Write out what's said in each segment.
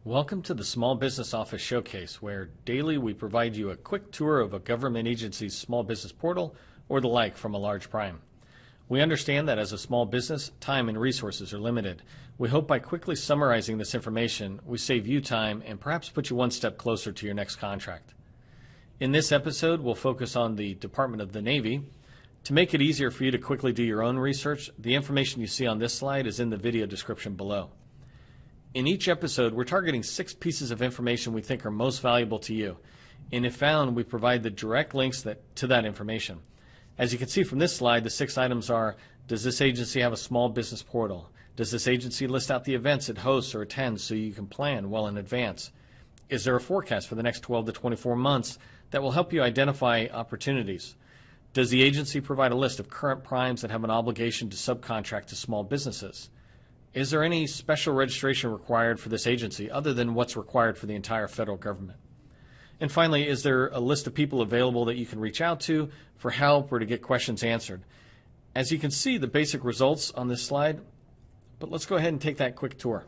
Welcome to the Small Business Office Showcase, where daily we provide you a quick tour of a government agency's small business portal or the like from a large prime. We understand that as a small business, time and resources are limited. We hope by quickly summarizing this information, we save you time and perhaps put you one step closer to your next contract. In this episode, we'll focus on the Department of the Navy. To make it easier for you to quickly do your own research, the information you see on this slide is in the video description below. In each episode, we're targeting 6 pieces of information we think are most valuable to you. And if found, we provide the direct links to that information. As you can see from this slide, the 6 items are: does this agency have a small business portal? Does this agency list out the events it hosts or attends so you can plan well in advance? Is there a forecast for the next 12 to 24 months that will help you identify opportunities? Does the agency provide a list of current primes that have an obligation to subcontract to small businesses? Is there any special registration required for this agency other than what's required for the entire federal government? And finally, is there a list of people available that you can reach out to for help or to get questions answered? As you can see, the basic results on this slide, but let's go ahead and take that quick tour.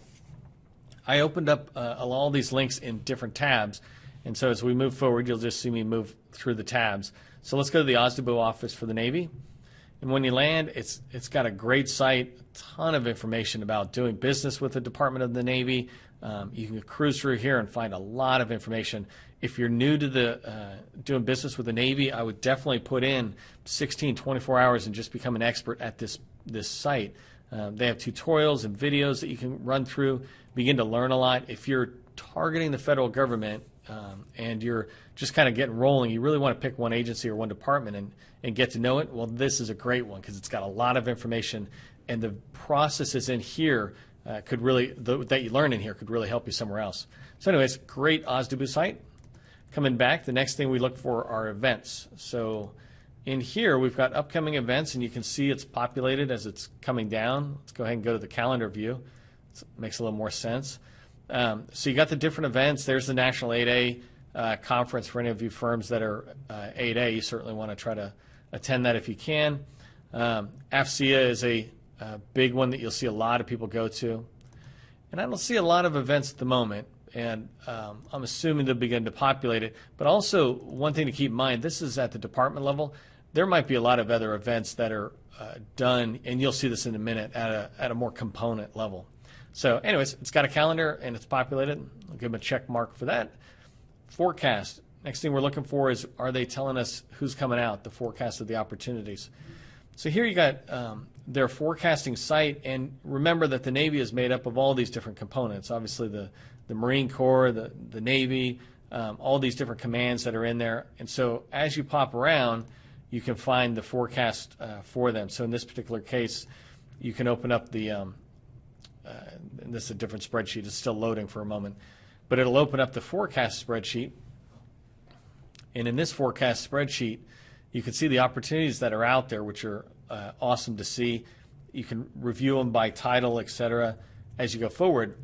I opened up all these links in different tabs, and so as we move forward, you'll just see me move through the tabs. So let's go to the SBO office for the Navy. And when you land, it's got a great site, a ton of information about doing business with the Department of the Navy. You can cruise through here and find a lot of information. If you're new to the doing business with the Navy, I would definitely put in 16, 24 hours and just become an expert at this site. They have tutorials and videos that you can run through, begin to learn a lot. If you're targeting the federal government and you're just kind of getting rolling, you really want to pick one agency or one department and get to know it, well, this is a great one because it's got a lot of information, and the processes in here could really, that you learn in here could really help you somewhere else. So anyways, great OSDBO site. Coming back, the next thing we look for are events. So in here, we've got upcoming events, and you can see it's populated as it's coming down. Let's go ahead and go to the calendar view. It makes a little more sense. So you got the different events. There's the National 8A conference for any of you firms that are 8A. You certainly want to try to attend that if you can. AFCEA is a big one that you'll see a lot of people go to. And I don't see a lot of events at the moment, and I'm assuming they'll begin to populate it. But also, one thing to keep in mind, this is at the department level. There might be a lot of other events that are done, and you'll see this in a minute, at a more component level. So anyways, it's got a calendar and it's populated. I'll give them a check mark for that. Forecast. Next thing we're looking for is, are they telling us who's coming out, the forecast of the opportunities. So here you got their forecasting site, and remember that the Navy is made up of all these different components. Obviously the Marine Corps, the Navy, all these different commands that are in there. And so as you pop around, you can find the forecast for them. So in this particular case, you can open up the and this is a different spreadsheet. It's still loading for a moment. But it'll open up the forecast spreadsheet. And in this forecast spreadsheet, you can see the opportunities that are out there, which are awesome to see. You can review them by title, etc., as you go forward.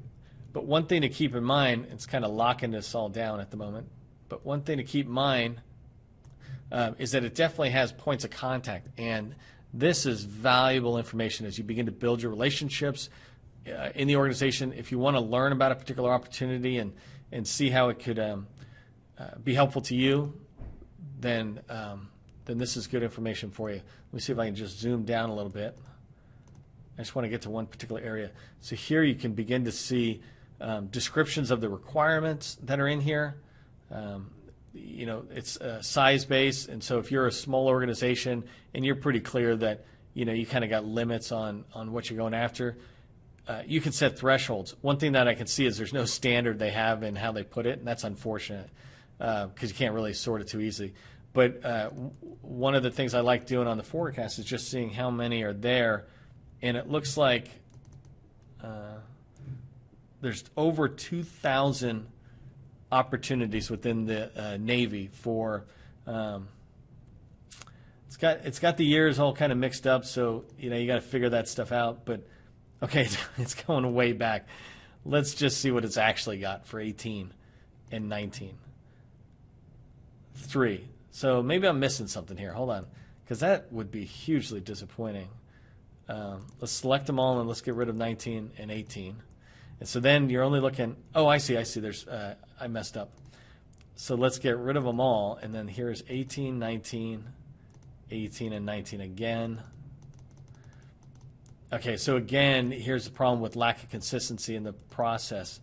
But one thing to keep in mind, it's kind of locking this all down at the moment, but one thing to keep in mind is that it definitely has points of contact. And this is valuable information as you begin to build your relationships in the organization. If you want to learn about a particular opportunity and see how it could be helpful to you, then this is good information for you. Let me see if I can just zoom down a little bit. I just want to get to one particular area. So here you can begin to see descriptions of the requirements that are in here. It's size-based, and so if you're a small organization and you're pretty clear that you kind of got limits on what you're going after, you can set thresholds. One thing that I can see is there's no standard they have in how they put it, and that's unfortunate because you can't really sort it too easily. But one of the things I like doing on the forecast is just seeing how many are there, and it looks like there's over 2,000 opportunities within the Navy for. It's got the years all kind of mixed up, so you got to figure that stuff out. But okay, it's going way back. Let's just see what it's actually got for 18 and 19. 3. So maybe I'm missing something here. Hold on, because that would be hugely disappointing. Let's select them all and let's get rid of 19 and 18. And so then you're only looking, oh, I see, there's, I messed up. So let's get rid of them all, and then here's 18, 19, 18, and 19 again. Okay, so again, here's the problem with lack of consistency in the process.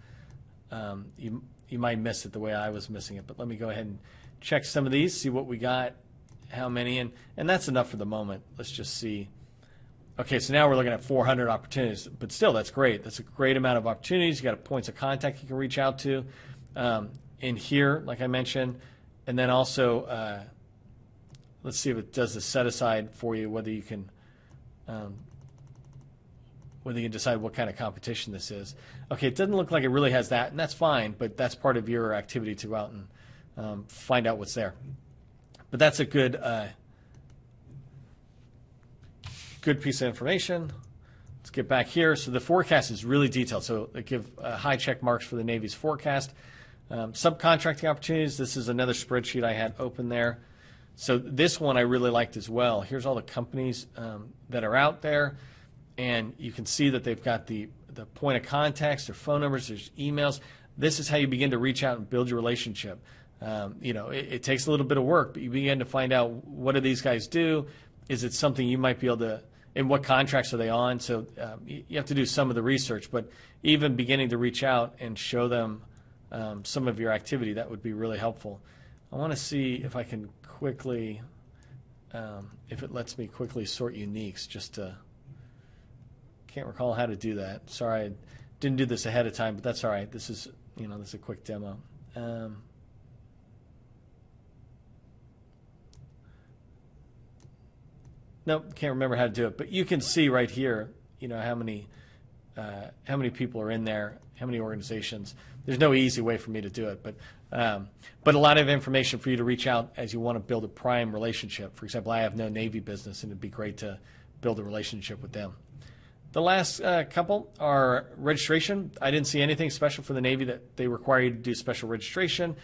You might miss it the way I was missing it, but let me go ahead and check some of these, see what we got, how many, and that's enough for the moment. Let's just see. Okay, so now we're looking at 400 opportunities, but still, that's great. That's a great amount of opportunities. You got points of contact you can reach out to in here, like I mentioned, and then also let's see if it does the set aside for you, whether you can decide what kind of competition this is. Okay, it doesn't look like it really has that, and that's fine, but that's part of your activity to go out and find out what's there. But that's a good good piece of information. Let's get back here. So the forecast is really detailed. So they give high check marks for the Navy's forecast. Subcontracting opportunities. This is another spreadsheet I had open there. So this one I really liked as well. Here's all the companies that are out there, and you can see that they've got the point of contacts, their phone numbers, there's emails. This is how you begin to reach out and build your relationship. It takes a little bit of work, but you begin to find out, what do these guys do? Is it something you might be able to, and what contracts are they on? So you have to do some of the research, but even beginning to reach out and show them some of your activity, that would be really helpful. I want to see if I can quickly, if it lets me quickly sort uniques, just to, can't recall how to do that. Sorry, I didn't do this ahead of time, but that's all right. This is, this is a quick demo. Nope, can't remember how to do it, but you can see right here, how many people are in there, how many organizations. There's no easy way for me to do it, but a lot of information for you to reach out as you want to build a prime relationship. For example, I have no Navy business, and it'd be great to build a relationship with them. The last couple are registration. I didn't see anything special for the Navy that they require you to do special registration.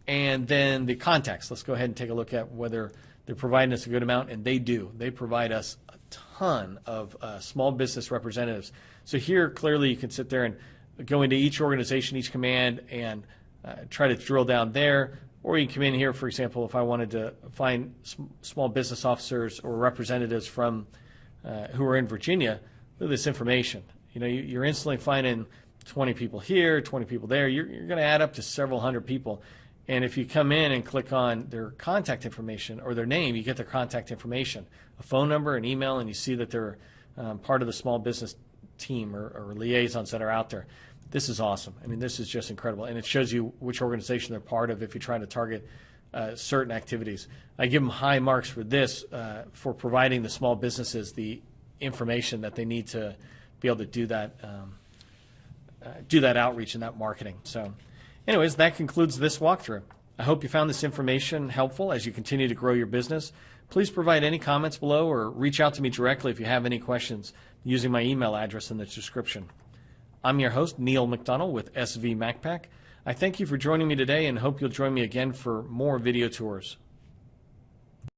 And then the contacts. Let's go ahead and take a look at whether they're providing us a good amount, and they do. They provide us a ton of small business representatives. So here, clearly, you can sit there and go into each organization, each command, and try to drill down there. Or you can come in here, for example, if I wanted to find small business officers or representatives from who are in Virginia. Look at this information. You're instantly finding 20 people here, 20 people there. You're going to add up to several hundred people. And if you come in and click on their contact information or their name, you get their contact information, a phone number, an email, and you see that they're part of the small business team or liaisons that are out there. This is awesome. I mean, this is just incredible. And it shows you which organization they're part of if you're trying to target certain activities. I give them high marks for this, for providing the small businesses the information that they need to be able to do that outreach and that marketing. So anyways, that concludes this walkthrough. I hope you found this information helpful as you continue to grow your business. Please provide any comments below or reach out to me directly if you have any questions using my email address in the description. I'm your host, Neil McDonnell with SV MacPack. I thank you for joining me today and hope you'll join me again for more video tours.